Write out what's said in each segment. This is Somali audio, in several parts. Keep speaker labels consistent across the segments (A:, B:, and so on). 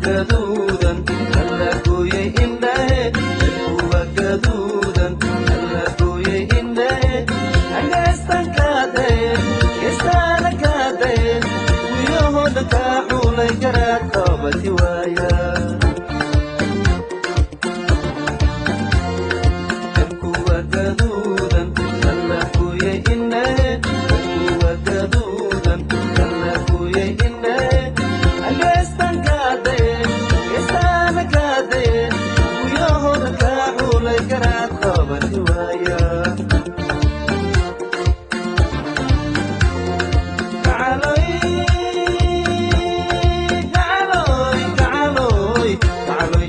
A: gaduudan alla gooyay indhahe kuwa gaduudan alla gooyay indhahe angeestan kaadaye geestaana kaadaye guyahooda kaa xulay garaad qabati waaya kuwa gaduudan alla gooyay indhahe kuwa gaduudan alla gooyay indhahe angeestan kaadaye geestaana kaadaye guyahooda kaa xulay garaad qabati waaya gacaloy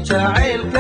A: jacaylka